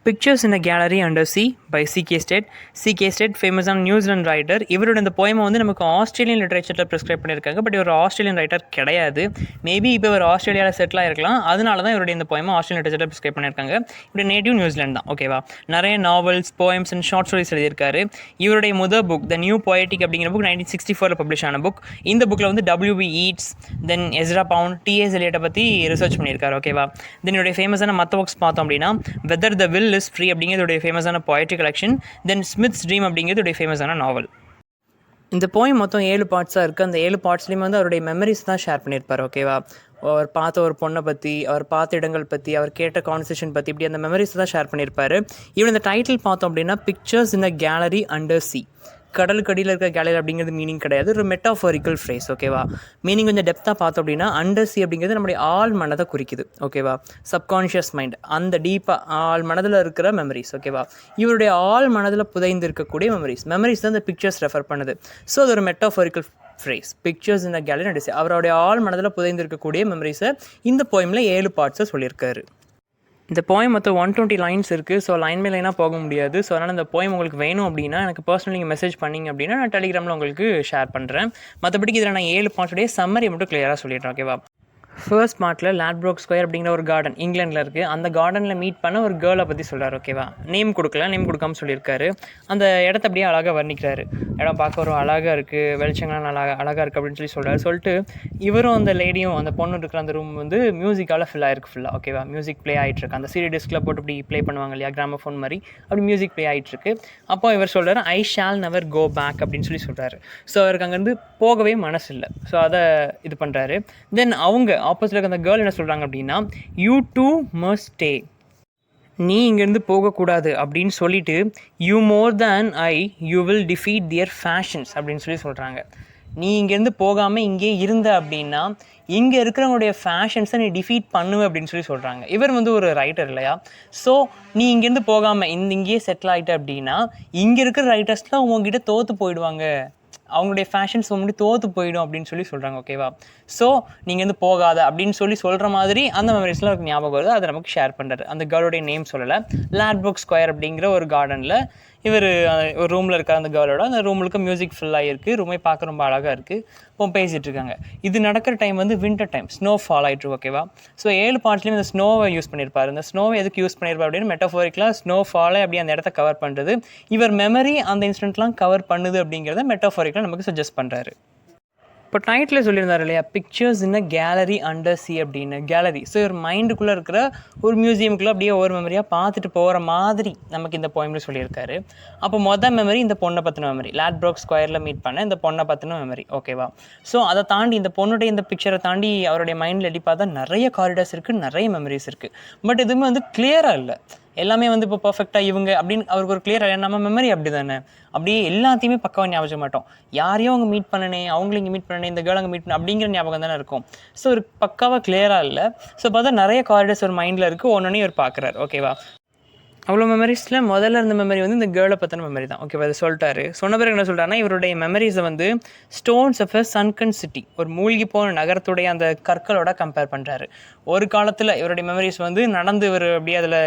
Pictures in a gallery under sea by CK Stead. CK Stead ஃபேமஸான New Zealand writer. இவரோட இந்த போயமை வந்து நமக்கு ஆஸ்திரேலியன் லிட்ரேச்சரில் ப்ரிஸ்கிரைப் பண்ணியிருக்காங்க. பட் இவர் ஆஸ்திரேலியன் ரைட்டர் கிடையாது. மேபி இப்போ இவர் ஆஸ்திரேலியாவில் செட்டில் ஆகிருக்கலாம். அதனால தான் இவருடைய இந்த போயமை ஆஸ்திரேலியன் லிட்ரேச்சரில் ப்ரிஸ்கிரைப் பண்ணியிருக்காங்க. இவருடைய நேட்டிவ் நியூசிலாந்து தான். ஓகேவா? நிறைய novels, poems and short stories எழுதியிருக்காரு. இவருடைய முதல் புக் த நியூ பொயட்டிக் அப்படிங்கிற புக் 1964 பப்ளிஷ் ஆன புக். இந்த புக்கில் வந்து WB ஈட்ஸ், தென் எஸ்ரா பவுண்ட், T.S. எலியட்டை பற்றி ரிசர்ச் பண்ணியிருக்காரு. ஓகேவா? தென் என்னுடைய ஃபேமஸான மற்ற புக்ஸ் பார்த்தோம் அப்படின்னா whether the will is free அப்படிங்கிறது ஃபேமஸான பொயட்ரி கலெக்ஷன். தென் ஸ்மித்ஸ் ட்ரீம் அப்படிங்கிறது ஃபேமஸான நாவல். இந்த போயம் மொத்தம் 7 பார்ட்ஸாக இருக்குது. அந்த 7 பார்ட்ஸ்லேயும் வந்து அவருடைய மெமரிஸ் தான் ஷேர் பண்ணியிருப்பார். ஓகேவா? அவர் பார்த்த ஒரு பொண்ணை பற்றி, அவர் பார்த்த இடங்கள் பற்றி, அவர் கேட்ட கான்வர்சேஷன் பற்றி, இப்படி அந்த மெமரிஸ் தான் ஷேர் பண்ணியிருப்பார். இவன் இந்த டைட்டில் பார்த்தோம் அப்படின்னா pictures in a gallery under sea. கடலுக்கு அடியில் இருக்கிற கேலரி அப்படிங்கிறது மீனிங் கிடையாது, ஒரு மெட்டாஃபோரிக்கல் ஃப்ரேஸ். ஓகேவா? மீனிங் கொஞ்சம் டெப்த்தாக பார்த்தோம் அப்படின்னா அண்டர் சி அப்படிங்கிறது நம்மளுடைய ஆள் மனதை குறிக்குது. ஓகேவா? சப்கான்ஷியஸ் மைண்ட், அந்த டீப்பாக ஆள் மனதில் இருக்கிற மெமரிஸ். ஓகேவா? இவருடைய ஆள் மனதில் புதைந்து இருக்கக்கூடிய மெமரிஸ் தான் இந்த பிக்சர்ஸ் ரெஃபர் பண்ணுது. ஸோ அது ஒரு metaphorical phrase. Pictures in a gallery under sea. அவருடைய ஆள் மனதில் புதைந்து இருக்கக்கூடிய மெமரிஸை இந்த போயமில் 7 பார்ட்ஸை சொல்லியிருக்காரு. இந்த போயம் மொத்தம் 120 லைன்ஸ் இருக்குது. ஸோ லைன் பை லைனாக போக முடியாது. ஸோ அதனால் இந்த போயம் உங்களுக்கு வேணும் அப்படின்னா எனக்கு பர்சனல் நீங்கள் மெசேஜ் பண்ணிங்க அப்படின்னா நான் டெலிகிராமில் உங்களுக்கு ஷேர் பண்ணுறேன். மற்றபடிக்கு இதில் நான் 7 பார்ட்ஸுடைய சம்மரி மட்டும் கிளியராக சொல்லிடுறேன். ஓகேவா? ஃபர்ஸ்ட் பார்ட்டில் லாட்ப்ரோக் ஸ்கொயர் அப்படிங்கிற ஒரு கார்டன் இங்கிலாண்டில் இருக்குது. அந்த கார்டனில் மீட் பண்ண ஒரு கேர்ளை பற்றி சொல்கிறார். ஓகேவா? நேம் கொடுக்காமல் சொல்லியிருக்காரு. அந்த இடத்த அப்படியே அழகாக வர்ணிக்கிறாரு. இடம் பார்க்க ஒரு அழகாக இருக்குது, வெளிச்சங்கள்லாம் நல்லா அழகாக இருக்குது அப்படின்னு சொல்கிறாரு. சொல்லிட்டு இவரும் அந்த லேடியும் அந்த பொண்ணு இருக்கிற அந்த ரூம் வந்து மியூசிக்கால் ஃபில் ஆகிருக்கு ஃபுல்லாக. ஓகேவா? மியூசிக் ப்ளே ஆகிட்டுருக்கு. அந்த CD டிஸ்கில் போட்டு இப்படி ப்ளே பண்ணுவாங்க இல்லையா, கிராமஃபோன் மாதிரி, அப்படி மியூசிக் ப்ளே ஆகிட்டுருக்கு. அப்போ இவர் சொல்கிறார் I shall never go back அப்படின்னு சொல்கிறாரு. ஸோ அவருக்கு அங்கேருந்து போகவே மனசு இல்லை. ஸோ அதை இது பண்ணுறாரு. தென் அவங்க ஆப்போசிட்டில் அந்த கேர்ள் என்ன சொல்கிறாங்க அப்படின்னா யூ டூ மஸ்ட் ஸ்டே, நீ இங்கேருந்து போகக்கூடாது அப்படின்னு சொல்லிட்டு you more than I you will defeat their fashions அப்படின்னு சொல்கிறாங்க. நீ இங்கேருந்து போகாமல் இங்கே இருந்த அப்படின்னா இங்கே இருக்கிறவங்களுடைய ஃபேஷன்ஸை நீ டிஃபீட் பண்ணுவ அப்படின்னு சொல்கிறாங்க. இவர் வந்து ஒரு ரைட்டர் இல்லையா? ஸோ நீ இங்கேருந்து போகாமல் இங்கேயே செட்டில் ஆகிட்ட அப்படின்னா இங்கே இருக்கிற ரைட்டர்ஸ்லாம் உங்ககிட்ட தோற்று போயிடுவாங்க, அவங்களுடைய ஃபேஷன்ஸ் முன்னாடி தோற்று போயிடும் அப்படின்னு சொல்கிறாங்க. ஓகேவா? ஸோ நீங்கள் வந்து போகாத அப்படின்னு சொல்கிற மாதிரி அந்த மெமரிஸ்லாம் எனக்கு ஞாபகம் வருது. அதை நமக்கு ஷேர் பண்ணுறாரு. அந்த கேர்ளுடைய நேம் சொல்லலை. லாட்ப்ரோக் ஸ்கொயர் அப்படிங்கிற ஒரு கார்டனில் இவர் ஒரு ரூமில் இருக்க அந்த கேர்ளோட அந்த ரூமுக்கு மியூசிக் ஃபுல்லாக இருக்குது. ரூமே பார்க்க ரொம்ப அழகாக இருக்குது. இப்போ பேசிகிட்டு இருக்காங்க. இது நடக்கிற டைம் வந்து வின்டர் டைம், ஸ்னோ ஃபால் ஆகிட்டு. ஓகேவா? ஸோ 7 பார்ட்ஸ்லேயும் இந்த ஸ்னோவை யூஸ் பண்ணியிருப்பார். இந்த ஸ்னோவை எதுக்கு யூஸ் பண்ணியிருப்பார் அப்படின்னு மெட்டாஃபோரிக்கலாக ஸ்னோ ஃபாலை அப்படி அந்த இடத்த கவர் பண்ணுறது, இவர் மெமரி அந்த இன்சிடென்ட்லாம் கவர் பண்ணுது அப்படிங்கிறத மெட்டாஃபோரிக்கலாக நமக்கு சஜஸ்ட் பண்ணுறாரு. இப்போ டைட்டில் சொல்லியிருந்தார் இல்லையா, pictures in a gallery under sea அப்படின்னு. கேலரி, ஸோ ஒரு மைண்டுக்குள்ளே இருக்கிற ஒரு மியூசியமுக்குள்ளே அப்படியே ஒவ்வொரு மெமரியாக பார்த்துட்டு போகிற மாதிரி நமக்கு இந்த போயமில் சொல்லியிருக்காரு. அப்போ மொதல் மெமரி இந்த பொண்ணை பற்றின மெமரி, லாட்ப்ரோக் ஸ்கொயரில் மீட் பண்ண இந்த பொண்ணை பற்றின மெமரி. ஓகேவா? ஸோ அதை தாண்டி இந்த பொண்ணுடைய இந்த பிக்சரை தாண்டி அவருடைய மைண்டில் எட்டி பார்த்தா நிறைய காரிடார்ஸ் இருக்குது, நிறைய மெமரிஸ் இருக்குது. பட் எதுவுமே வந்து கிளியராக இல்லை. எல்லாமே வந்து இப்போ பர்ஃபெக்டாக இவங்க அப்படின்னு அவருக்கு ஒரு கிளியர். நம்ம மெமரி அப்படி தானே, அப்படியே எல்லாத்தையுமே பக்கவாக ஞாபகம் மாட்டோம். யாரையும் அவங்க மீட் பண்ணனே, அவங்களும் இங்கே மீட் பண்ணனே, இந்த கேர்ள் அங்கே மீட் பண்ண அப்படிங்கிற ஞாபகம் தானே இருக்கும். ஸோ ஒரு பக்காவாக கிளியராக இல்லை. ஸோ பார்த்தா நிறைய காரிடர்ஸ் ஒரு மைண்டில் இருக்குது, ஒன்னொன்னே இவர் பார்க்குறாரு. ஓகேவா? அவ்வளோ மெமரிஸில் முதல்ல இருந்த மெமரி வந்து இந்த கேர்ளை பற்றின மெமரி தான். ஓகேவா? அதை சொல்லிட்டாரு. சொன்ன பிறகு என்ன சொல்லிட்டாருன்னா இவருடைய மெமரிஸை வந்து ஸ்டோன்ஸ் ஆஃப் அ சன்கன் சிட்டி, ஒரு மூழ்கி போன நகரத்துடைய அந்த கற்களோட கம்பேர் பண்ணுறாரு. ஒரு காலத்தில் இவருடைய மெமரிஸ் வந்து நடந்து இவர் அப்படியே அதில்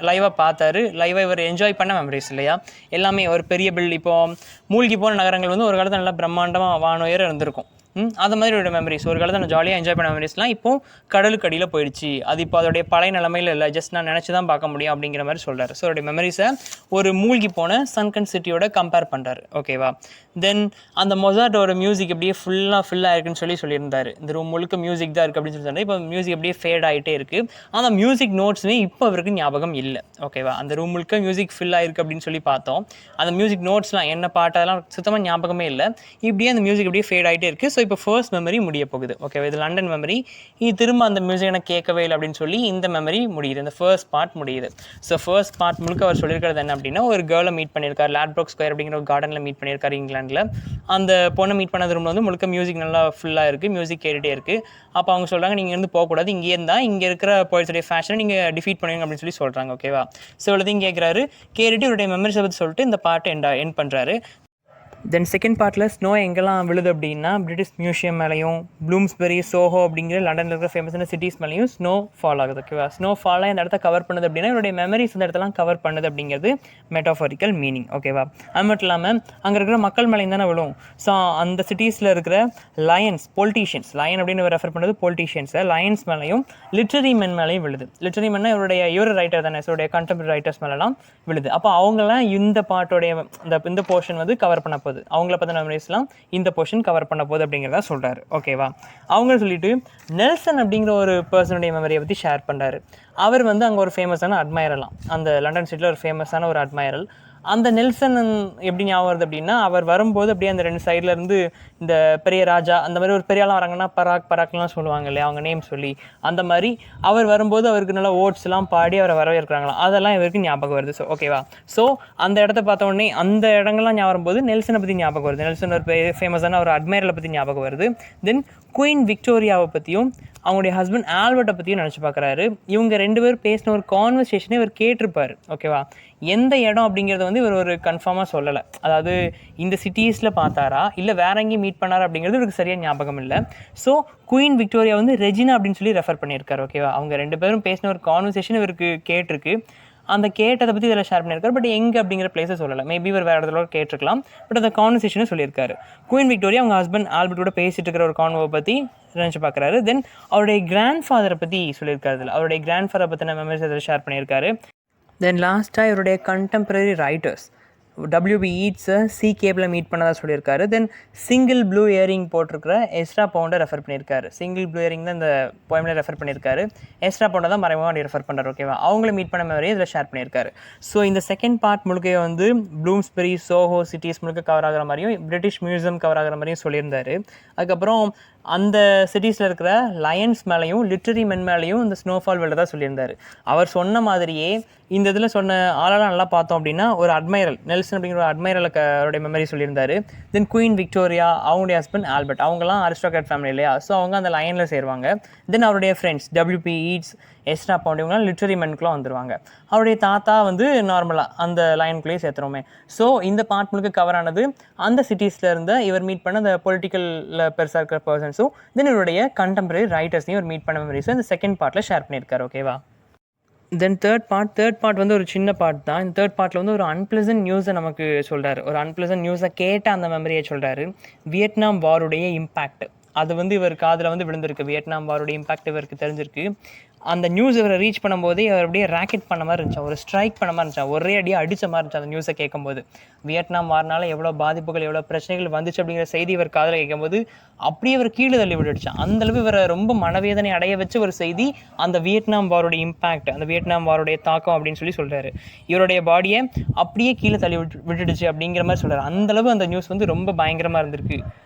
லைவாக பார்த்தாரு. லைவாக இவர் என்ஜாய் பண்ண மெமரிஸ் இல்லையா? எல்லாமே ஒரு பெரிய பில்ட், இப்போது மூழ்கி போன நகரங்கள் வந்து ஒரு காலத்தில் நல்லா பிரம்மாண்டமாக வானுயர இருந்திருக்கும். அது மாதிரி ஒரு மெமரிஸ் ஒரு காலத்தில் நான் ஜாலியாக என்ஜாய் பண்ண மெமரிஸ்லாம் இப்போது கடலுக்கு அடியில் போயிடுச்சு. அது இப்போ அதோடைய பழைய நிலமையில் இல்லை, ஜஸ்ட் நான் நினச்சி தான் பார்க்க முடியும் அப்படிங்கிற மாதிரி சொல்கிறார். ஸோ அவருடைய மெமரிஸை ஒரு மூழ்கி போன சன்கன் சிட்டியோட கம்பேர் பண்ணுறாரு. ஓகேவா? தென் அந்த மொசாட்டோட மியூசிக் அப்படியே ஃபுல்லாக இருக்குன்னு சொல்லியிருந்தார். இந்த ரூம் முழுக்க மியூசிக் தான் இருக்குது அப்படின்னு சொன்னார். இப்போ மியூசிக் அப்படியே ஃபேட் ஆகிட்டே இருக்குது. அந்த மியூசிக் நோட்ஸுமே இப்போ அவருக்கு ஞாபகம் இல்லை. ஓகேவா? அந்த ரூம் முழுக்க மியூசிக் ஃபில் ஆகிருக்கு அப்படின்னு பார்த்தோம். அந்த மியூசிக் நோட்ஸ்லாம் என்ன பாட்டு அதெல்லாம் சுத்தமாக ஞாபகமே இல்லை. இப்படியே அந்த மியூசிக் அப்படியே ஃபேட் ஆகிட்டே இருக்குது. ஸோ இப்போ ஃபர்ஸ்ட் மெமரி முடிய போகுது. ஓகேவா? இது லண்டன் மெமரி. இது திரும்ப அந்த மியூசிக் எனக்கு கேட்கவே இல்லை அப்படின்னு இந்த மெமரி முடியுது. இந்த ஃபர்ஸ்ட் பார்ட் முடியுது. ஸோ ஃபர்ஸ்ட் பார்ட் முழுக்க அவர் சொல்லியிருக்கிறது என்ன அப்படின்னா ஒரு கேர்ளை மீட் பண்ணியிருக்காரு. லாட்ப்ரோக் ஸ்கொயர் அப்படிங்கிற ஒரு கார்டனில் மீட் பண்ணியிருக்காரு இங்கிலாண்டில். அந்த பொண்ணை மீட் பண்ணது ரூமில் வந்து முழுக்க மியூசிக் நல்லா ஃபுல்லாக இருக்குது, மியூசிக் கேட்டுகிட்டே இருக்குது. அப்போ அவங்க சொல்கிறாங்க நீங்கள் இருந்து போகக்கூடாது, இங்கே இருந்தால் இங்கே இருக்கிற போய்ஸுடைய ஃபேஷனை நீங்கள் டிஃபீட் பண்ணுவீங்க அப்படின்னு சொல்கிறாங்க. ஓகேவா? ஸோ இவ்வளோதையும் கேட்குறாரு. கேட்டுட்டு இவருடைய மெமரிஸை பற்றி சொல்லிட்டு இந்த பாட்டை எண்ட் பண்ணுறாரு. தென் செகண்ட் பார்ட்டில் ஸ்னோ எங்கெல்லாம் விழுது அப்படின்னா பிரிட்டிஷ் மியூசியம் மேலேயும் ப்ளூம்ஸ்பெரி சோஹோ அப்படிங்கிற லண்டனில் இருக்கிற ஃபேமஸான சிட்டிஸ் மேலேயும் ஸ்னோ ஃபால் ஆகுது. ஓகேவா, ஸ்னோ ஃபாலாக இந்த இடத்த கவர் பண்ணுது அப்படின்னா இவருடைய மெமரிஸ் இந்த இடத்தெல்லாம் கவர் பண்ணுது அப்படிங்கிறது மெட்டாஃபரிக்கல் மீனிங். ஓகேவா, அது மட்டும் இல்லாமல் அங்கே இருக்கிற மக்கள் மேலேயும் தானே விழும். ஸோ அந்த சிட்டிஸில் இருக்கிற லயன்ஸ் பொலிட்டீஷியன்ஸ், லயன் அப்படின்னு ரெஃபர் பண்ணுறது பொலிட்டீஷியன்ஸை, லயன்ஸ் மேலேயும் லிட்ரரி மென் மேலேயும் விழுது. லிட்ரரி மென்னா இவருடைய ரைட்டர் தானே, இவருடைய கண்டெம்பரரி ரைட்டர்ஸ் மேலாம் விழுது. அப்போ அவங்களாம் இந்த பாட்டோடைய இந்த போர்ஷன் வந்து கவர் பண்ண போகுது, அவங்கள பற்றின மெமரிஸ்லாம் இந்த போர்ஷன் கவர் பண்ண போகுது அப்படிங்கிறத சொல்கிறாரு. ஓகேவா, அவங்க சொல்லிட்டு நெல்சன் அப்படிங்கிற ஒரு பர்சனுடைய மெமரியை பற்றி ஷேர் பண்ணுறாரு. அவர் வந்து அங்கே ஒரு ஃபேமஸான அட்மைரலாம், அந்த லண்டன் சிட்டியில் ஒரு ஃபேமஸான ஒரு அட்மைரல். அந்த நெல்சன் எப்படி ஞாபகம் வருது அப்படின்னா, அவர் வரும்போது அப்படியே அந்த 2 சைடில் இருந்து இந்த பெரிய ராஜா அந்த மாதிரி ஒரு பெரிய ஆளாக வராங்கன்னா பராக்லாம் சொல்லுவாங்க இல்லையா, அவங்க நேம் சொல்லி, அந்த மாதிரி அவர் வரும்போது அவருக்கு நல்லா ஓட்ஸ்லாம் பாடி அவரை வரவேற்கிறாங்களாம், அதெல்லாம் இவருக்கு ஞாபகம் வருது. ஸோ ஓகேவா, ஸோ அந்த இடத்த பார்த்த உடனே அந்த இடங்கள்லாம் ஞாபகம் வரும்போது நெல்சனை பற்றி ஞாபகம் வருது. நெல்சன் ஒரு ஃபேமஸான ஒரு அட்மைரலை பற்றி ஞாபகம் வருது. தென் குயின் விக்டோரியாவை பற்றியும் அவங்களுடைய ஹஸ்பண்ட் ஆல்பர்ட்டை பற்றியும் நினச்சி பார்க்குறாரு. இவங்க 2 பேர் பேசின ஒரு கான்வர்சேஷனை இவர் கேட்டிருப்பார். ஓகேவா, எந்த இடம் அப்படிங்கிறத வந்து இவர் ஒரு கன்ஃபார்மாக சொல்லலை. அதாவது இந்த சிட்டிஸில் பார்த்தாரா இல்லை வேற எங்கேயும் மீட் பண்ணாரா அப்படிங்கிறது இவருக்கு சரியாக ஞாபகம் இல்லை. ஸோ குயின் விக்டோரியா வந்து ரெஜினா அப்படின்னு சொல்லி ரெஃபர் பண்ணியிருக்காரு. ஓகேவா, அவங்க 2 பேரும் பேசின ஒரு கான்வர்சேஷன் இவருக்கு கேட்டிருக்கு. அந்த கேட்டதை பற்றி இதில் ஷேர் பண்ணியிருக்காரு. பட் எங்கே அப்படிங்கிற பிளேஸை சொல்லலை, மேபி இவர் வேறு இடத்துல கேட்டிருக்கலாம். பட் அந்த கான்வர்சேஷனை சொல்லியிருக்காரு. குயின் விக்டோரியா அவங்க ஹஸ்பண்ட் ஆல்பர்ட் கூட பேசிட்டு இருக்கிற ஒரு கான்வர்வை பற்றி நினச்சி பார்க்குறாரு. தென் அவருடைய கிராண்ட் ஃபாதரை பற்றி சொல்லியிருக்காரு. இதில் அவருடைய கிராண்ட் ஃபாதரை பற்றின மெமரிஸ் இதில் ஷேர் பண்ணியிருக்காரு. தென் லாஸ்ட்டாக இவருடைய கண்டெம்பரரி ரைட்டர்ஸ் WB ஈட்ஸை சி கேபில் மீட் பண்ணதாக சொல்லியிருக்காரு. தென் சிங்கிள் ப்ளூ இயரிங் போட்டிருக்கிற எஸ்ரா பவுண்டை ரெஃபர் பண்ணியிருக்காரு. சிங்கிள் ப்ளூ இயரிங் தான் இந்த போயமில் ரெஃபர் பண்ணியிருக்காரு. எஸ்ரா பவுண்டை தான் மறைமுகமாக ரெஃபர் பண்ணுறாரு. ஓகேவா, அவங்கள மீட் பண்ண மாதிரி இதில் ஷேர் பண்ணியிருக்காரு. ஸோ இந்த செகண்ட் பார்ட் முழுக்க வந்து ப்ளூம்ஸ்பெரி சோஹோ சிட்டிஸ் முழுக்க கவர் ஆகிற மாதிரியும் பிரிட்டிஷ் மியூசியம் கவர் ஆகிற மாதிரியும் சொல்லியிருந்தார். அதுக்கப்புறம் அந்த சிட்டிஸில் இருக்கிற லயன்ஸ் மேலேயும் லிட்ரரி மென் மேலேயும் இந்த ஸ்னோஃபால் விழுறதா சொல்லியிருந்தார். அவர் சொன்ன மாதிரியே இந்த இதில் சொன்ன ஆளெல்லாம் நல்லா பார்த்தோம் அப்படின்னா ஒரு அட்மைரல் நெல்சன் அப்படிங்கிற ஒரு அட்மைரலுக்கு அவருடைய மெமரி சொல்லியிருந்தார். தென் குயின் விக்டோரியா அவங்களுடைய ஹஸ்பண்ட் ஆல்பர்ட் அவங்கலாம் அரிஸ்டோக்ராட் ஃபேமிலி இல்லையா, ஸோ அவங்க அந்த லைனில் சேருவாங்க. தென் அவருடைய friends WB Yeats Ezra Pound இவங்களாம் லிட்ரரி மென்க்குலாம் வந்துடுவாங்க. அவருடைய தாத்தா வந்து நார்மலாக அந்த லைனுக்குள்ளேயே சேர்த்துறோமே. ஸோ இந்த பார்ட் முழுக்க கவர் ஆனது அந்த சிட்டிஸில் இருந்த இவர் மீட் பண்ண அந்த பொலிட்டிக்கலில் பெருசாக இருக்கிற பர்சன்ஸும் தென் இவருடைய கண்டெம்பரரி ரைட்டர்ஸையும் இவர் மீட் பண்ண மெமரிஸும் இந்த செகண்ட் பார்ட்டில் ஷேர் பண்ணியிருக்காரு. ஓகேவா, தென் தேர்ட் பார்ட் வந்து ஒரு சின்ன பார்ட் தான். இந்த தேர்ட் பார்ட்டில் வந்து ஒரு அன்பிளசன்ட் நியூஸை நமக்கு சொல்கிறாரு. ஒரு அன்பிளசன்ட் நியூஸை கேட்ட அந்த மெமரியை சொல்கிறாரு. வியட்நாம் வாருடைய இம்பேக்ட் அது வந்து இவர் காதில் வந்து விழுந்திருக்கு. வியட்நாம் வாருடைய இம்பாக்ட் இவருக்கு தெரிஞ்சிருக்கு. அந்த நியூஸ் இவரை ரீச் பண்ணும்போதே அவர் அப்படியே ராக்கெட் பண்ண மாதிரி இருந்துச்சு, ஒரு ஸ்ட்ரைக் பண்ண மாதிரி இருந்துச்சு, ஒரே அடியாக அடித்த மாதிரி இருந்துச்சு அந்த நியூஸை கேட்கும்போது. வியட்நாம் வார்னால எவ்வளோ பாதிப்புகள் எவ்வளோ பிரச்சனைகள் வந்துச்சு அப்படிங்கிற செய்தி இவர் காதில் கேட்கும்போது அப்படியே இவர் கீழே தள்ளி விட்டுடுச்சு. அந்தளவு இவரை ரொம்ப மனவேதனை அடைய வச்சு ஒரு செய்தி அந்த வியட்நாம் வாருடைய இம்பாக்ட், அந்த வியட்நாம் வாருடைய தாக்கம் அப்படின்னு சொல்லி சொல்கிறாரு. இவருடைய பாடியை அப்படியே கீழே தள்ளி விட்டுடுச்சு அப்படிங்கிற மாதிரி சொல்கிறார். அந்தளவு அந்த நியூஸ் வந்து ரொம்ப பயங்கரமாக இருந்திருக்கு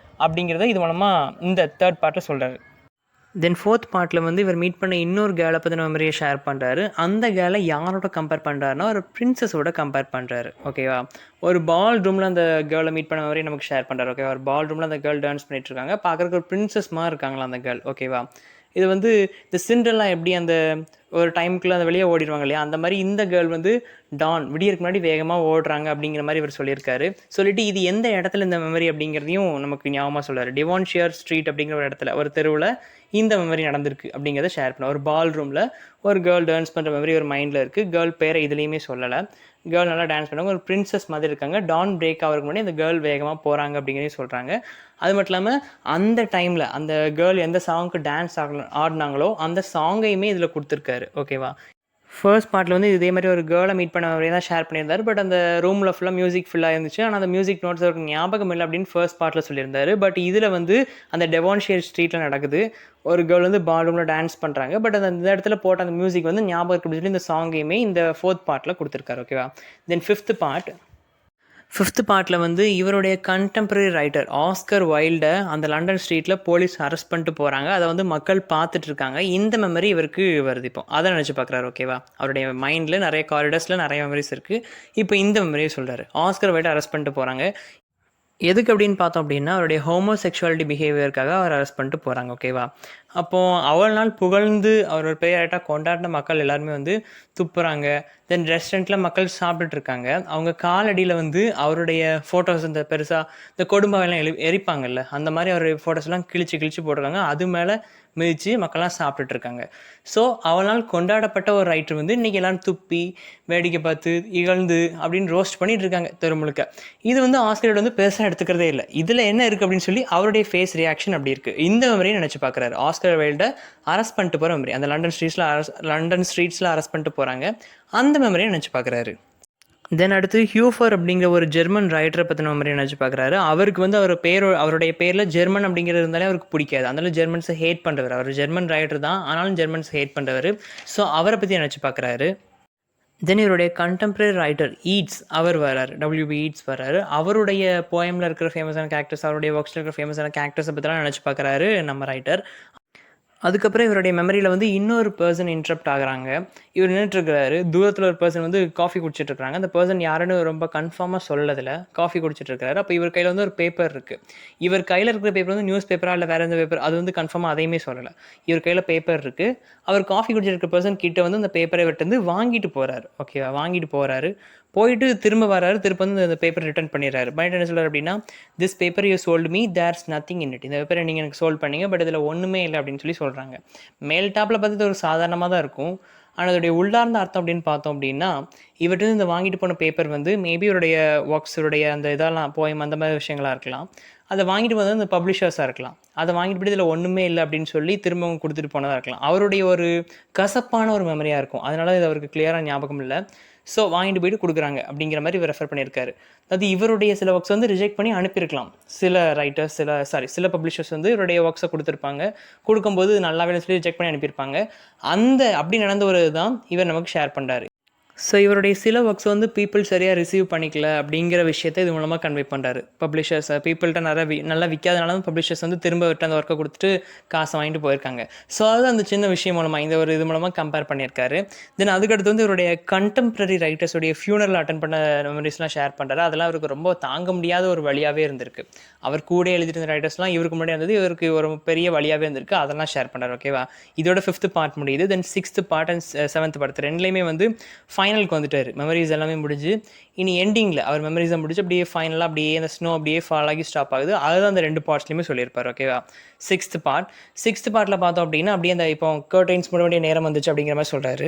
அப்படிங்கிறத இது மூலமாக இந்த தேர்ட் பார்ட்டில் சொல்கிறாரு. தென் ஃபோர்த் பார்ட்டில் வந்து இவர் மீட் பண்ண இன்னொரு கேர்ளை பற்றின மெமரியை ஷேர் பண்ணுறாரு. அந்த கேர்ளை யாரோட கம்பேர் பண்ணுறாருன்னா ஒரு பிரின்சஸோட கம்பேர் பண்ணுறாரு. ஓகேவா, ஒரு பால் ரூமில் அந்த கேர்ளை மீட் பண்ண மாதிரி நமக்கு ஷேர் பண்ணுறாரு. ஓகேவா, ஒரு பால் ரூமில் அந்த கேர்ள் டான்ஸ் பண்ணிட்டு இருக்காங்க, பார்க்குறக்கு ஒரு பிரின்சஸ் மாதிரி இருக்காங்களா அந்த கேர்ள். ஓகேவா, இது வந்து இந்த சிண்ட்ரெல்லாம் எப்படி அந்த ஒரு டைமுக்குள்ளே அந்த வெளியே ஓடிடுவாங்க இல்லையா, அந்த மாதிரி இந்த கேர்ள் வந்து டான் விடியருக்கு முன்னாடி வேகமாக ஓடுறாங்க அப்படிங்கிற மாதிரி இவர் சொல்லியிருக்காரு. சொல்லிட்டு இது எந்த இடத்துல இந்த மெமரி அப்படிங்கிறதையும் நமக்கு ஞாபகமாக சொல்கிறார். டிவான்ஷியர் ஸ்ட்ரீட் அப்படிங்கிற ஒரு இடத்துல ஒரு தெருவில் இந்த மெமரி நடந்திருக்கு அப்படிங்கிறத ஷேர் பண்ண. ஒரு பால் ரூமில் ஒரு கேர்ள் டான்ஸ் பண்ணுற மெமரி ஒரு மைண்டில் இருக்குது. கேர்ள் பேரை இதுலேயுமே சொல்லலை. கேர்ள் நல்லா டான்ஸ் பண்ணுவாங்க, ஒரு பிரின்சஸ் மாதிரி இருக்காங்க. டான் பிரேக் ஆகிறதுக்கு முன்னாடி அந்த கேர்ள் வேகமாக போகிறாங்க அப்படிங்கிறதையும் சொல்கிறாங்க. அது மட்டும் இல்லாமல் அந்த டைமில் அந்த கேர்ள் எந்த சாங்க்கு டான்ஸ் ஆடினாங்களோ அந்த சாங்கையுமே இதில் கொடுத்துருக்காரு. ஓகேவா, ஃபர்ஸ்ட் பார்ட்டில் வந்து இதே மாதிரி ஒரு கேர்ளை மீட் பண்ண மாதிரியே தான் ஷேர் பண்ணியிருந்தார். பட் அந்த ரூமில் ஃபுல்லாக மியூசிக் ஃபுல்லாக இருந்துச்சு, ஆனால் அந்த மியூசிக் நோட்ஸ் அவருக்கு ஞாபகம் இல்லை அப்படின்னு ஃபர்ஸ்ட் பார்ட்டில் சொல்லியிருந்தார். பட் இதில் வந்து அந்த டெவான்ஷியர் ஸ்ட்ரீட்டில் நடக்குது. ஒரு கேர்ள் வந்து பால் ரூமில் டான்ஸ் பண்ணுறாங்க. பட் அந்த இடத்துல போட்ட அந்த மியூசிக் வந்து ஞாபகம் இருக்கு சொல்லி இந்த சாங்கையுமே இந்த ஃபோர்த் பார்ட்டில் கொடுத்துருக்காரு. ஓகேவா, தென் ஃபிஃப்த் பார்ட்டில் வந்து இவருடைய கண்டெம்பரரி ரைட்டர் ஆஸ்கர் வைல்டை அந்த லண்டன் ஸ்ட்ரீட்டில் போலீஸ் அரெஸ்ட் பண்ணிட்டு போகிறாங்க. அதை வந்து மக்கள் பார்த்துட்ருக்காங்க. இந்த மெமரி இவருக்கு வருது. இப்போ அதை நினச்சி பார்க்குறாரு. ஓகேவா, அவருடைய மைண்டில் நிறைய காரிடர்ஸில் நிறைய மெமரிஸ் இருக்குது. இப்போ இந்த மெமரியை சொல்கிறாரு. ஆஸ்கர் வைல்டை அரெஸ்ட் பண்ணிட்டு போகிறாங்க. எதுக்கு அப்படின்னு பார்த்தோம் அப்படின்னா, அவருடைய ஹோமோசெக்சுவாலிட்டி பிஹேவியருக்காக அவர அரெஸ்ட் பண்ணிட்டு போறாங்க. ஓகேவா? அப்போ அவ்வளவு நாள் புகழ்ந்து அவர் ஒரு பெயராயிட்டா கொண்டாடின மக்கள் எல்லாருமே வந்து துப்புறாங்க. தென் ரெஸ்டாரண்ட்ல மக்கள் சாப்பிட்டுட்டு இருக்காங்க. அவங்க காலடியில வந்து அவருடைய ஃபோட்டோஸ் இந்த பெருசா இந்த கொடும்பாவைலாம் எரிப்பாங்கல்ல, அந்த மாரி அவருடைய ஃபோட்டோஸ்லாம் கிழிச்சு கிழிச்சு போட்டிருக்காங்க. அது மேல மிதிச்சு மக்கள்லாம் சாப்பிட்டுட்டு இருக்காங்க. ஸோ அவ்வளவு நாள் கொண்டாடப்பட்ட ஒரு ரைட்டர் வந்து இன்னைக்கு எல்லாரும் துப்பி, வேடிக்கை பார்த்து, இகழ்ந்து அப்படின்னு ரோஸ்ட் பண்ணிட்டு இருக்காங்க தெரு முழுக்க. இது வந்து ஆஸ்கர் வந்து பெருசா எடுத்துக்கிறதே இல்ல. இதுல என்ன இருக்கு அப்படின்னு சொல்லி அவருடைய ஃபேஸ் ரியாக்ஷன் அப்படி இருக்கு. இந்த மெமரியை நினைச்சு பார்க்குறாரு. ஆஸ்கர் வைல்ட அரெஸ்ட் பண்ணிட்டு போற மெமரி. அந்த லண்டன் ஸ்ட்ரீட்ஸ்ல அரெஸ்ட் பண்ணிட்டு போறாங்க. அந்த மெமரியை நினைச்சு பார்க்குறாரு. தென் அடுத்து ஹியூஃபர் அப்படிங்கிற ஒரு ஜெர்மன் ரைட்டரை பற்றின மெமரியை நினச்சி பார்க்குறாரு. அவருக்கு வந்து அவருடைய பேரில் ஜெர்மன் அப்படிங்கிறது இருந்தாலே அவருக்கு பிடிக்காது. அதனால ஜெர்மன்ஸை ஹேட் பண்ணுறவர். அவர் ஜெர்மன் ரைட்டர் தான், ஆனாலும் ஜெர்மன்ஸ் ஹேட் பண்ணுறவர். ஸோ அவரை பற்றி நினச்சி பார்க்குறாரு. தென் இவருடைய கண்டெம்பரரி ரைட்டர் ஈட்ஸ் அவர் வராரு. WB ஈட்ஸ் வராரு. அவருடைய போயமில் இருக்கிற ஃபேமஸான கேரக்டர்ஸ், அவருடைய ஒர்க்ஸில் இருக்கிற ஃபேமஸான கேரக்டர்ஸை பற்றிலாம் நினச்சி பார்க்குறாரு நம்ம ரைட்டர். அதுக்கப்புறம் இவருடைய மெமரியில் வந்து இன்னொரு பர்சன் இன்ட்ரப்ட் ஆகுறாங்க. இவர் நின்றுட்டுருக்கிறாரு. தூரத்தில் ஒரு பர்சன் வந்து காஃபி குடிச்சிட்டு இருக்காங்க. அந்த பர்சன் யாருன்னு ரொம்ப கன்ஃபார்மாக சொல்லதில்ல. காஃபி குடிச்சிட்டு இருக்காரு. அப்போ இவர் கையில் வந்து ஒரு பேப்பர் இருக்குது. இவர் கையில் இருக்கிற பேப்பர் வந்து நியூஸ் பேப்பரா இல்லை வேறு எந்த பேப்பர், அது வந்து கன்ஃபார்மாக அதையுமே சொல்லலை. இவர் கையில் பேப்பர் இருக்குது. அவர் காஃபி குடிச்சிட்டு இருக்க பர்சன் கிட்ட வந்து அந்த பேப்பரை விட்டு வந்து வாங்கிட்டு போகிறாரு. ஓகேவா? வாங்கிட்டு போகிறாரு. போயிட்டு திரும்ப வராரு. திரும்ப வந்து அந்த பேப்பர் ரிட்டர்ன் பண்ணிடுறாரு. பண்ணிட்டு என்ன சொல்கிறார் அப்படின்னா, this paper you sold me, there's nothing in it. இந்த பேப்பரை நீங்கள் எனக்கு சோல்ட் பண்ணீங்க, பட் இதில் ஒன்றுமே இல்லை அப்படின்னு சொல்லி சொல்கிறாங்க. மேல் டாப்பில் பார்த்து ஒரு சாதாரணமாக தான் இருக்கும். ஆனால் அதோடைய உள்ளார்ந்த அர்த்தம் அப்படின்னு பார்த்தோம் அப்படின்னா, இவர்கிட்ட இந்த வாங்கிட்டு போன பேப்பர் வந்து மேபி இவருடைய ஒர்க்ஸுடைய அந்த இதெல்லாம் போயம் அந்த மாதிரி விஷயங்களாக இருக்கலாம். அதை வாங்கிட்டு போனது அந்த பப்ளிஷர்ஸாக இருக்கலாம். அதை வாங்கிட்டு போய் இதில் ஒன்றுமே இல்லை அப்படின்னு சொல்லி திரும்பவும் கொடுத்துட்டு போனதாக இருக்கலாம். அவருடைய ஒரு கசப்பான ஒரு மெமரியாக இருக்கும். அதனால இது அவருக்கு கிளியராக ஞாபகம் இல்லை. ஸோ வாங்கிட்டு போயிட்டு கொடுக்குறாங்க அப்படிங்கிற மாதிரி இவர் ரெஃபர் பண்ணியிருக்காரு. அது இவருடைய சில ஒர்க்ஸ் வந்து ரிஜெக்ட் பண்ணி அனுப்பியிருக்கலாம். சில ரைட்டர்ஸ் சில பப்ளிஷர்ஸ் வந்து இவருடைய ஒர்க்ஸை கொடுத்துருப்பாங்க. கொடுக்கும்போது நல்லாவே சொல்லி ரிஜெக்ட் பண்ணி அனுப்பியிருப்பாங்க. அப்படி நடந்த ஒரு இதுதான் இவர் நமக்கு ஷேர் பண்ணுறாரு. ஸோ இவருடைய சில ஒர்க்ஸ் வந்து பீப்புள் சரியாக ரிசீவ் பண்ணிக்கல அப்படிங்கிற விஷயத்தை இது மூலமாக கன்வே பண்ணுறாரு. பப்ளிஷர்ஸ் பீப்புள்கிட்ட நல்லா விற்காதனால பப்ளிஷர்ஸ் வந்து திரும்ப விட்டு அந்த ஒர்க்கை கொடுத்துட்டு காசை வாங்கிட்டு போயிருக்காங்க. ஸோ அது அந்த சின்ன விஷயம் மூலமாக இந்த ஒரு இது மூலமாக கம்பேர் பண்ணியிருக்காரு. தென் அதுக்கடுத்து வந்து இவருடைய கண்டெம்பரரி ரைட்டர்ஸுடைய ஃபியூனரல் அட்டன் பண்ண மெமரிஸ்லாம் ஷேர் பண்ணுறாரு. அதெல்லாம் அவருக்கு ரொம்ப தாங்க முடியாத ஒரு வழியாகவே இருந்திருக்கு. அவர் கூட எழுதிட்டு இருந்த ரைட்டர்ஸ்லாம் இவருக்கு முன்னாடி இருந்தது, இவருக்கு ஒரு பெரிய வழியாகவே இருந்திருக்கு. அதெல்லாம் ஷேர் பண்ணுறாரு. ஓகேவா? இதோட 5th பார்ட் முடியுது. தென் 6th part and 7th part ரெண்டுலேயுமே வந்து ஃபைனலுக்கு வந்துட்டார். மெமரிஸ் எல்லாமே முடிஞ்சு இனி எண்டிங்கில் அவர் மெமரிஸை முடிச்சு அப்படியே ஃபைனலாக அப்படியே அந்த ஸ்னோ அப்படியே ஃபால் ஆகி ஸ்டாப் ஆகுது. அதுதான் அந்த 2 பார்ட்ஸ்லையுமே சொல்லியிருப்பார். ஓகேவா? 6th பார்ட்டில் பார்த்தோம் அப்படின்னா அப்படியே அந்த இப்போ கர்டைன்ஸ் மூட வேண்டிய நேரம் வந்துச்சு அப்படிங்கிற மாதிரி சொல்கிறாரு.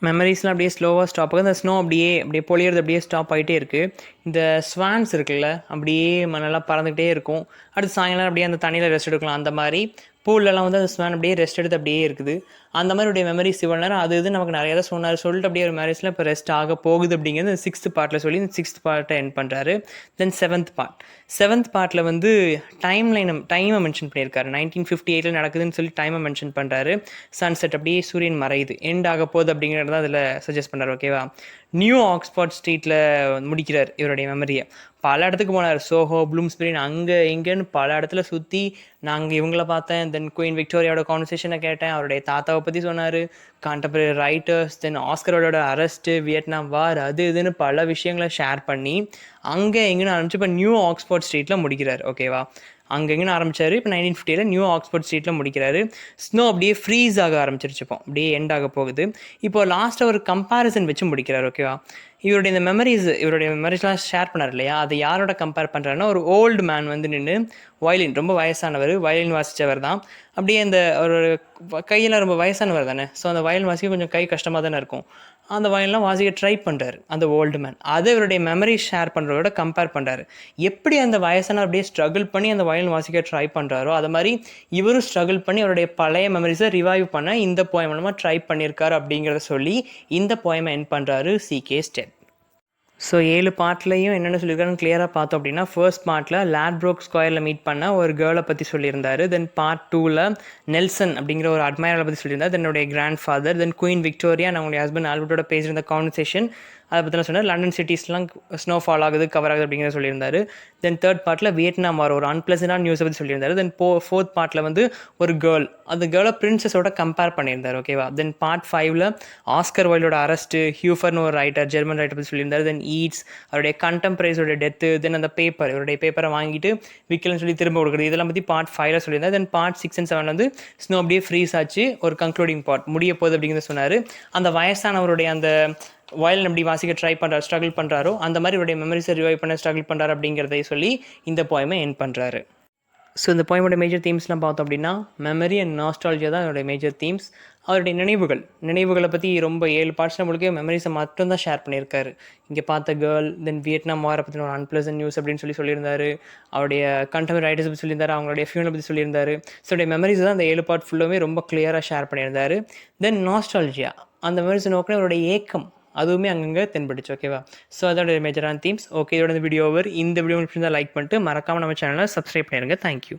மெமரிஸ்லாம் அப்படியே ஸ்லோவாக ஸ்டாப் ஆகுது. அந்த ஸ்னோ அப்படியே பொழியறது அப்படியே ஸ்டாப் ஆகிட்டே இருக்குது. இந்த ஸ்வான்ஸ் இருக்குல்ல, அப்படியே நல்லா பறந்துக்கிட்டே இருக்கும். அடுத்து சாயங்காலம் அப்படியே அந்த தண்ணியில் ரெஸ்ட் எடுக்கலாம். அந்த மாதிரி பூல்லலாம் வந்து அந்த ஸ்வான் அப்படியே ரெஸ்ட் எடுத்து அப்படியே இருக்குது. அந்த மாதிரியுடைய மெமரிஸ் இவ்வளோ நேரம் அது இது நமக்கு நிறையா தான் சொல்லிட்டு அப்படியே ஒரு மெமரிஸில் இப்போ ரெஸ்ட் ஆக போகுது அப்படிங்கிறது 6th பார்ட்டில் சொல்லி இந்த 6th பார்ட்டை எண்ட் பண்ணுறாரு. தென் 7th பார்ட்டில் வந்து டைமை மென்ஷன் பண்ணியிருக்காரு. 1958 நடக்குதுன்னு சொல்லி டைமை மென்ஷன் பண்ணுறாரு. சன்செட் அப்படியே சூரியன் மறையுது, எண்ட் ஆக போகுது அப்படிங்கிறது தான் அதில் சஜஸ்ட் பண்ணுறாரு. ஓகேவா? நியூ ஆக்ஸ்போர்ட் ஸ்ட்ரீட்டில் முடிக்கிறார் இவருடைய மெமரியை. பல இடத்துக்கு போனார். சோஹோ, ப்ளூம்ஸ்பெரி, அங்கே இங்கேன்னு பல இடத்துல சுற்றி நாங்கள் இவங்கள பார்த்தேன். தென் குயின் விக்டோரியாவோட கான்வர்சேஷனை கேட்டேன். அவருடைய தாத்தாவை பற்றி சொன்னார். கான்டெம்பரரி ரைட்டர்ஸ், தென் ஆஸ்கரோட அரெஸ்ட்டு, வியட்நாம் வார், அது இதுன்னு பல விஷயங்களை ஷேர் பண்ணி அங்கே எங்கேன்னு ஆரம்பிச்சு இப்போ நியூ ஆக்ஸ்போர்ட் ஸ்ட்ரீட்டில் முடிக்கிறார். ஓகேவா? அங்கே எங்கேன்னு ஆரம்பித்தார். இப்போ 1950 நியூ ஆக்ஸ்போர்ட் ஸ்ட்ரீட்டில் முடிக்கிறாரு. ஸ்னோ அப்படியே ஃப்ரீஸ் ஆக ஆரம்பிச்சிருச்சு. இப்போ அப்படியே எண்ட் ஆக போகுது. இப்போ லாஸ்ட்டாக ஒரு கம்பேரிசன் வச்சு முடிக்கிறார். ஓகேவா? இவருடைய மெமரிஸ்லாம் ஷேர் பண்ணார் இல்லையா, அதை யாரோட கம்பேர் பண்ணுறாருன்னா, ஒரு ஓல்டு மேன் வந்து நின்று வயலின், ரொம்ப வயசானவர், வயலின் வாசித்தவர் தான். அப்படியே அந்த ஒரு கையில் ரொம்ப வயசானவர் தானே. ஸோ அந்த வயலின் வாசிக்க கொஞ்சம் கை கஷ்டமாக தானே இருக்கும். அந்த வயலின்லாம் வாசிக்க ட்ரை பண்ணுறாரு அந்த ஓல்டு மேன். அதை இவருடைய மெமரி ஷேர் பண்ணுறதோட கம்பேர் பண்ணுறாரு. எப்படி அந்த வயசானவர் அப்படியே ஸ்ட்ரகிள் பண்ணி அந்த வயலின் வாசிக்க ட்ரை பண்ணுறாரோ, அது மாதிரி இவரும் ஸ்ட்ரகிள் பண்ணி அவருடைய பழைய மெமரிஸை ரிவைவ் பண்ண இந்த போயம் மூலமாக ட்ரை பண்ணியிருக்காரு அப்படிங்கிறத சொல்லி இந்த போயமை எண்ட் பண்ணுறாரு C.K. ஸ்டெட். ஸோ 7 பார்ட்லையும் என்னென்ன சொல்லியிருக்காருன்னு கிளியராக பார்த்தோம் அப்படின்னா, ஃபர்ஸ்ட் பார்ட்டில் லாட்ப்ரோக் ஸ்கொயரில் மீட் பண்ண ஒரு கேர்ளை பற்றி சொல்லியிருந்தார். தென் பார்ட் 2ல் நெல்சன் அப்படிங்கிற ஒரு அட்மைரலை பற்றி சொல்லியிருந்தார். என்னுடைய grandfather, then Queen Victoria நான் உங்களுடைய ஹஸ்பண்ட் ஆல்பர்ட்டோட பேசியிருந்த கான்வர்சேஷன் அதை பற்றிலாம் சொன்னார். லண்டன் சிட்டிஸ்லாம் ஸ்னோ ஃபால் ஆகுது, கவர் ஆகுது அப்படிங்கிறத சொல்லியிருந்தார். தென் தேர்ட் பார்ட்டில் வியட்நாம் வார் ஒரு அன்பிளசண்டான நியூஸை பற்றி சொல்லியிருந்தாரு. தென் ஃபோர்த் பார்ட்டில் வந்து ஒரு கேர்ள், அந்த கேர்ளை பிரின்சஸோட கம்பேர் பண்ணியிருந்தார். ஓகேவா. தென் பார்ட் 5ல் ஆஸ்கர் வைல்டோட அரெஸ்ட்டு, ஹியூஃபர்னு ஒரு ரைட்டர், ஜெர்மன் ரைட்டர் பற்றி சொல்லியிருந்தார். தென் ஈட்ஸ், அவருடைய கண்டெம்பரரிஸோட டெத்து, தென் அந்த பேப்பர், இவருடைய பேப்பரை வாங்கிட்டு விற்கலன்னு சொல்லி திரும்ப கொடுக்குறது, இதெல்லாம் பற்றி பார்ட் 5ல் சொல்லியிருந்தார். தென் பார்ட் 6 and 7 வந்து ஸ்னோ அப்படியே ஃப்ரீஸ் ஆச்சு, ஒரு கன்க்ளூடிங் பார்ட் முடிய போகுது அப்படிங்கிறத சொன்னார். அந்த வயசானவருடைய அந்த வயலின் எப்படி வாசிக்க ட்ரை பண்ணுறாரு, ஸ்ட்ரகிள் பண்ணுறாரோ அந்த மாதிரி இவருடைய மெமரிஸை ரிவைவ் பண்ண ஸ்ட்ரகிள் பண்ணுறாரு அப்படிங்கிறதை சொல்லி இந்த போயமை எண்ட் பண்ணுறாரு. ஸோ இந்த போயமோட மேஜர் தீம்ஸ்லாம் பார்த்தோம் அப்படின்னா மெமரி அண்ட் நாஸ்டாலஜியா தான் அவருடைய மேஜர் தீம்ஸ். அவருடைய நினைவுகளை பற்றி ரொம்ப 7 பார்ட்ஸ் நம்மளுக்கு மெமரிஸை மட்டும்தான் ஷேர் பண்ணியிருக்காரு. இங்கே பார்த்த கேர்ள், தென் வியட்நாம் வாரை பற்றின ஒரு அன்பிளசன்ட் நியூஸ் அப்படின்னு சொல்லியிருந்தாரு. அவருடைய கண்டெம்பரரி ரைட்டர்ஸ் பற்றி சொல்லியிருந்தாரு, அவங்களுடைய ஃபியூனலை பற்றி சொல்லியிருந்தாரு. ஸோ அவருடைய மெமரிஸ் தான் அந்த 7 பார்ட் ஃபுல்லுமே ரொம்ப கிளியராக ஷேர் பண்ணியிருந்தாரு. தென் நாஸ்டாலஜியா, அந்த மெமரிஸை நோக்கின அவருடைய ஏக்கம் அதுவுமே அங்கங்கே தென்படுச்சு. ஓகேவா. ஸோ அதோட மேஜரான தீம்ஸ். ஓகே, இதோட இந்த வீடியோ லைக் பண்ணிட்டு மறக்காமல் நம்ம சேனலை சப்ஸ்கிரைப் பண்ணிடுங்க. தேங்க்யூ.